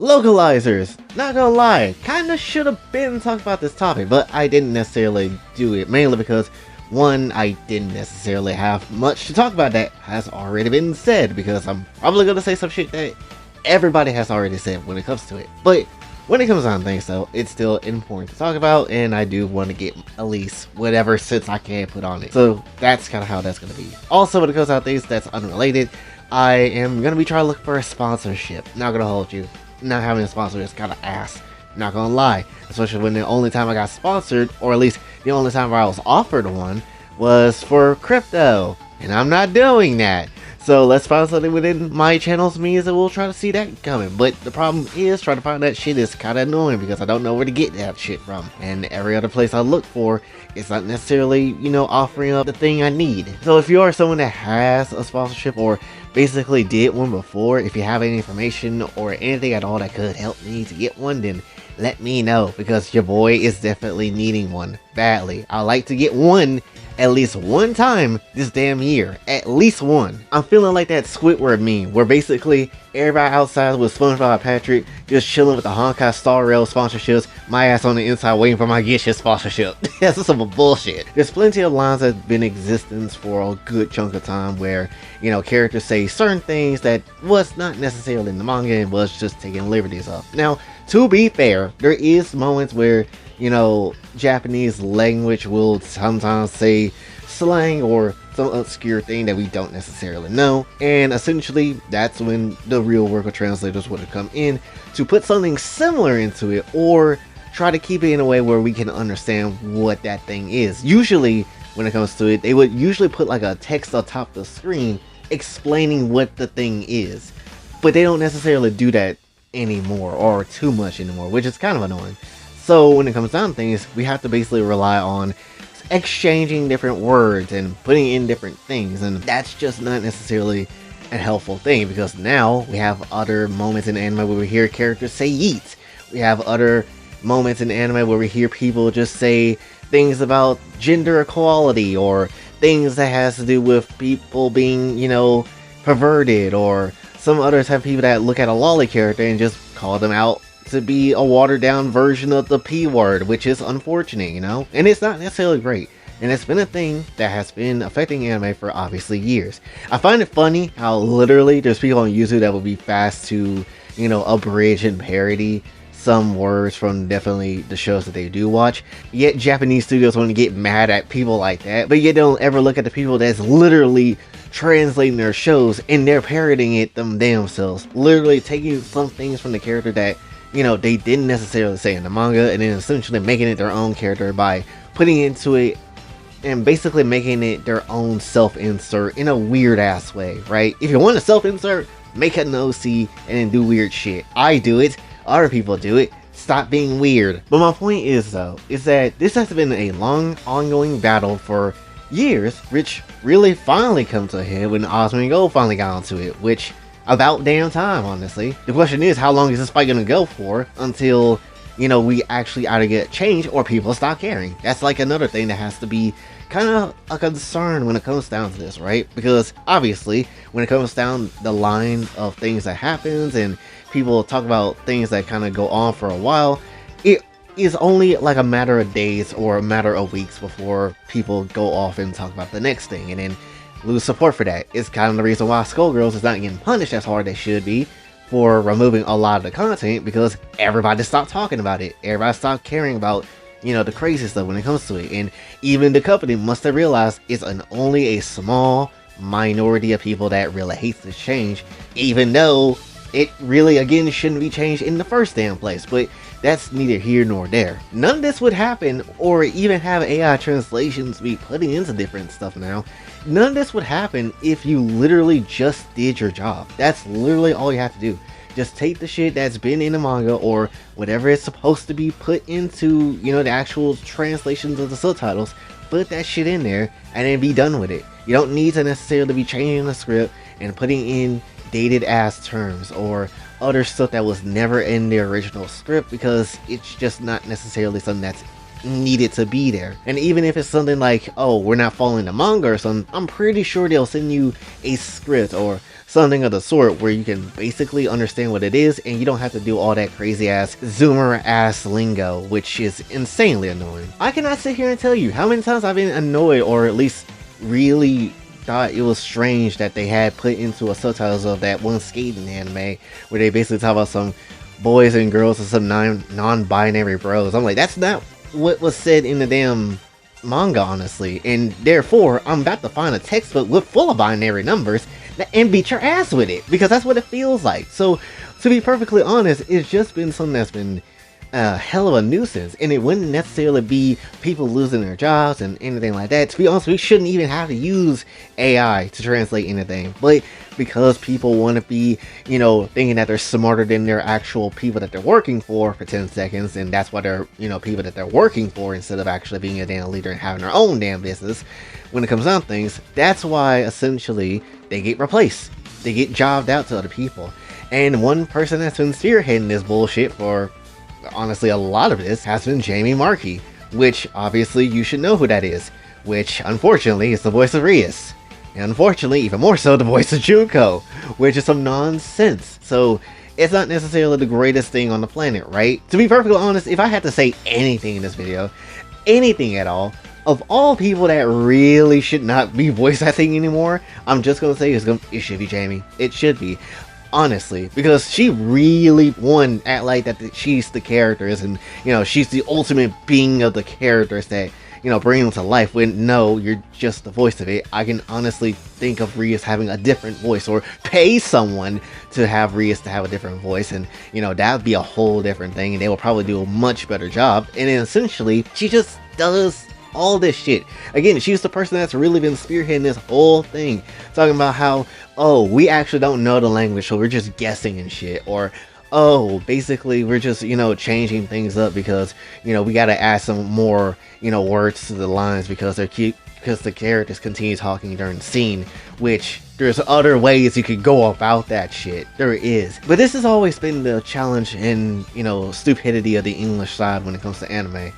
Localizers! Not gonna lie, kinda should've been talking about this topic, but I didn't necessarily do it, mainly because, one, I didn't necessarily have much to talk about that has already been said, because I'm probably gonna say some shit that everybody has already said when it comes to it. But when it comes on things though, it's still important to talk about, and I do want to get at least whatever sense I can put on it. So that's kind of how that's gonna be. Also, when it comes out things that's unrelated, I am gonna be trying to look for a sponsorship. Not gonna hold you. Not having a sponsor is kind of ass. Not gonna lie. Especially when the only time I got sponsored, or at least the only time where I was offered one, was for crypto. And I'm not doing that. So let's find something within my channel's means and we'll try to see that coming. But the problem is trying to find that shit is kind of annoying because I don't know where to get that shit from. And every other place I look for, it's not necessarily, offering up the thing I need. So if you are someone that has a sponsorship or basically did one before, if you have any information or anything at all that could help me to get one, then let me know because your boy is definitely needing one badly. I like to get one at least one time this damn year. At least one. I'm feeling like that Squidward meme where basically everybody outside with SpongeBob Patrick just chilling with the Honkai Star Rail sponsorships, my ass on the inside waiting for my Get Shit sponsorship. That's some bullshit. There's plenty of lines that have been in existence for a good chunk of time where, characters say certain things that was not necessarily in the manga and was just taking liberties of. Now, to be fair, there is moments where Japanese language will sometimes say slang or some obscure thing that we don't necessarily know, and essentially that's when the real work of translators would have come in to put something similar into it or try to keep it in a way where we can understand what that thing is. Usually when it comes to it, they would usually put like a text on top of the screen explaining what the thing is, but they don't necessarily do that anymore or too much anymore, which is kind of annoying. So when it comes down to things, we have to basically rely on exchanging different words and putting in different things, and that's just not necessarily a helpful thing because now we have other moments in anime where we hear characters say yeet. We have other moments in anime where we hear people just say things about gender equality or things that has to do with people being, perverted, or some others have people that look at a lolly character and just call them out to be a watered down version of the P word, which is unfortunate, and it's not necessarily great. And it's been a thing that has been affecting anime for obviously years. I find it funny how literally there's people on YouTube that will be fast to, abridge and parody some words from definitely the shows that they do watch. Yet Japanese studios want to get mad at people like that, but yet don't ever look at the people that's literally translating their shows and they're parodying it themselves. Literally taking some things from the character that they didn't necessarily say in the manga and then essentially making it their own character by putting into it and basically making it their own self-insert in a weird ass way, right? If you want to self-insert, make an OC and then do weird shit. I do it, other people do it, stop being weird. But my point is though, is that this has been a long ongoing battle for years, which really finally come to a head when Osman and Gold finally got onto it, which about damn time, honestly. The question is, how long is this fight gonna go for until, we actually either get change or people stop caring? That's like another thing that has to be kind of a concern when it comes down to this, right? Because obviously, when it comes down the line of things that happens and people talk about things that kind of go on for a while, it is only like a matter of days or a matter of weeks before people go off and talk about the next thing and then lose support for that. It's kind of the reason why Skullgirls is not getting punished as hard as they should be for removing a lot of the content, because everybody stopped talking about it. Everybody stopped caring about, the crazy stuff when it comes to it. And even the company must have realized it's only a small minority of people that really hates this change, even though it really, again, shouldn't be changed in the first damn place. But that's neither here nor there. None of this would happen, or even have AI translations be putting into different stuff now. None of this would happen if you literally just did your job. That's literally all you have to do. Just take the shit that's been in the manga or whatever it's supposed to be put into, the actual translations of the subtitles, put that shit in there and then be done with it. You don't need to necessarily be changing the script and putting in dated ass terms or other stuff that was never in the original script, because it's just not necessarily something that's needed to be there. And even if it's something like, oh, we're not following the manga or something, I'm pretty sure they'll send you a script or something of the sort where you can basically understand what it is and you don't have to do all that crazy ass zoomer ass lingo, which is insanely annoying. I cannot sit here and tell you how many times I've been annoyed, or at least really thought it was strange that they had put into a subtitles of that one skating anime where they basically talk about some boys and girls and some non-binary bros. I'm like, that's not what was said in the damn manga, honestly, and therefore I'm about to find a textbook with full of binary numbers and beat your ass with it, because that's what it feels like. So to be perfectly honest, it's just been something that's been a hell of a nuisance, and it wouldn't necessarily be people losing their jobs and anything like that. To be honest, we shouldn't even have to use AI to translate anything, but because people want to be, you know, thinking that they're smarter than their actual people that they're working for 10 seconds, and that's why they're, you know, people that they're working for instead of actually being a damn leader and having their own damn business. When it comes down to things, that's why essentially they get replaced. They get jobbed out to other people. And one person that's been spearheading this bullshit for honestly a lot of this has been Jamie Marchi, which obviously you should know who that is, which unfortunately is the voice of Rias, and unfortunately even more so the voice of Junko, which is some nonsense. So it's not necessarily the greatest thing on the planet, right? To be perfectly honest, if I had to say anything in this video, anything at all, of all people that really should not be voice acting anymore, I'm just gonna say it should be Jamie. It should be. Honestly, because she really act like that she's the characters, and you know, she's the ultimate being of the characters that, you know, bring them to life, when no, you're just the voice of it. I can honestly think of Rias having a different voice, or pay someone to have Rias to have a different voice, and you know, that would be a whole different thing, and they will probably do a much better job. And then essentially she just does all this shit. Again, she's the person that's really been spearheading this whole thing, talking about how, oh, we actually don't know the language, so we're just guessing and shit, or oh, basically we're just, you know, changing things up because, you know, we gotta add some more, you know, words to the lines because they're cute, because the characters continue talking during the scene, which there's other ways you could go about that shit. There is. But this has always been the challenge and, you know, stupidity of the English side when it comes to anime.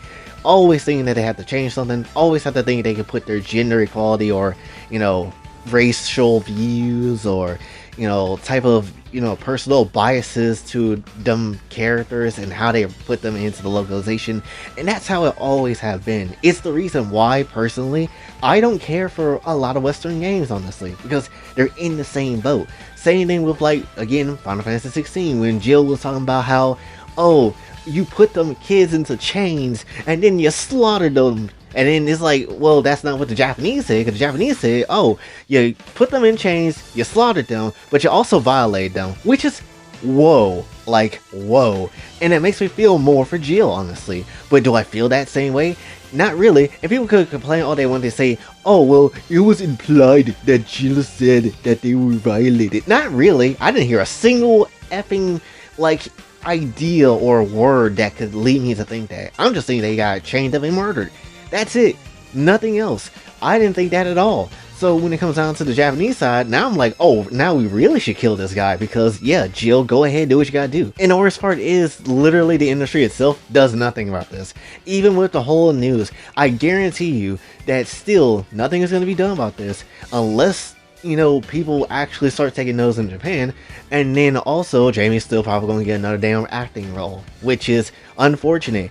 Always thinking that they have to change something, always have to think they can put their gender equality or, you know, racial views or, you know, type of, you know, personal biases to them characters and how they put them into the localization. And that's how it always have been. It's the reason why, personally, I don't care for a lot of Western games, honestly, because they're in the same boat. Same thing with, like, again, Final Fantasy 16, when Jill was talking about how, oh, you put them kids into chains and then you slaughtered them, and then it's like, well, that's not what the Japanese said, because the Japanese said, oh, you put them in chains, you slaughtered them, but you also violated them, which is whoa, like whoa. And it makes me feel more for Jill, honestly. But do I feel that same way? Not really. And people could complain all they want to say, oh, well, it was implied that Jill said that they were violated. Not really. I didn't hear a single effing, like, idea or word that could lead me to think that. I'm just thinking they got chained up and murdered. That's it. Nothing else. I didn't think that at all. So when it comes down to the Japanese side, now I'm like, oh, now we really should kill this guy, because yeah, Jill, go ahead, do what you gotta do. And the worst part is, literally the industry itself does nothing about this. Even with the whole news, I guarantee you that still nothing is going to be done about this unless, you know, people actually start taking notes in Japan. And then also, Jamie's still probably going to get another damn acting role, which is unfortunate,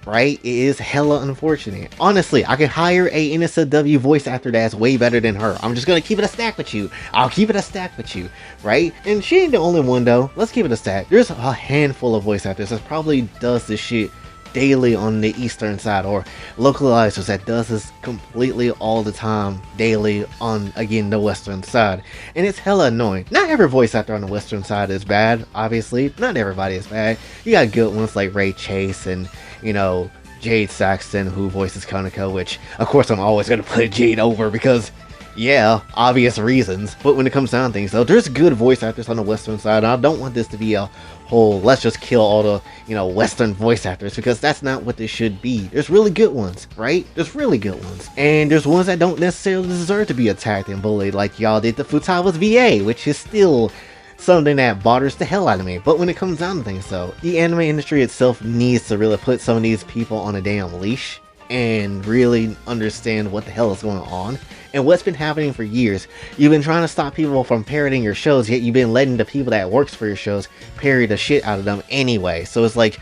right? It is hella unfortunate. Honestly, I can hire a NSFW voice actor that's way better than her. I'm just going to keep it a stack with you. I'll keep it a stack with you, right? And she ain't the only one, though. Let's keep it a stack. There's a handful of voice actors that probably does this shit daily on the eastern side, or localizers that does this completely all the time daily on, again, the western side. And it's hella annoying. Not every voice actor on the western side is bad, obviously. Not everybody is bad. You got good ones like Ray Chase and, you know, Jade Saxton, who voices Konako, which of course I'm always gonna put Jade over because, yeah, obvious reasons. But when it comes down to things, though, there's good voice actors on the western side, and I don't want this to be a whole let's just kill all the, you know, western voice actors, because that's not what this should be. There's really good ones, right? There's really good ones, and there's ones that don't necessarily deserve to be attacked and bullied, like y'all did the Futawa's VA, which is still something that bothers the hell out of me. But when it comes down to things though, the anime industry itself needs to really put some of these people on a damn leash and really understand what the hell is going on and what's been happening for years. You've been trying to stop people from parroting your shows, yet you've been letting the people that works for your shows parry the shit out of them anyway. So it's like,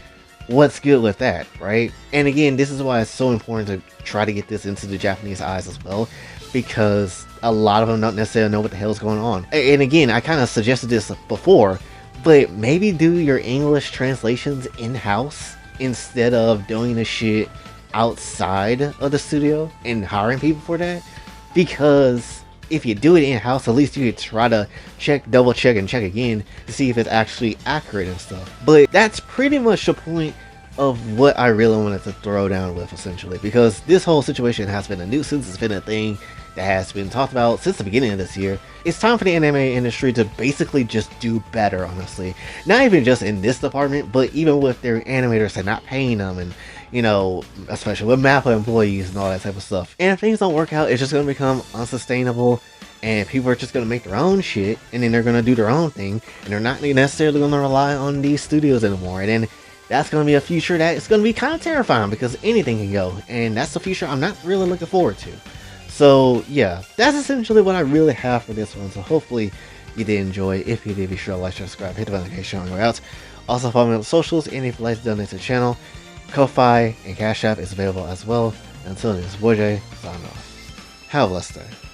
what's good with that, right? And again, this is why it's so important to try to get this into the Japanese eyes as well, because a lot of them don't necessarily know what the hell is going on. And again, I kind of suggested this before, but maybe do your English translations in-house instead of doing the shit outside of the studio and hiring people for that. Because if you do it in-house, at least you could try to double check and check again to see if it's actually accurate and stuff. But that's pretty much the point of what I really wanted to throw down with, essentially, because this whole situation has been a nuisance. It's been a thing that has been talked about since the beginning of this year. It's time for the anime industry to basically just do better, honestly. Not even just in this department, but even with their animators and not paying them, and you know, especially with MAPPA employees and all that type of stuff. And if things don't work out, it's just going to become unsustainable, and people are just going to make their own shit, and then they're going to do their own thing, and they're not necessarily going to rely on these studios anymore. And then that's going to be a future that is going to be kind of terrifying, because anything can go, and that's the future I'm not really looking forward to. So yeah, that's essentially what I really have for this one. So hopefully you did enjoy. If you did, be sure to like, share, subscribe, hit the notification on your way out. Also follow me on the socials, and if you'd like to donate to the channel, Kofi and Cash App is available as well. Until then, it's boy J, signing off. Have a blessed day.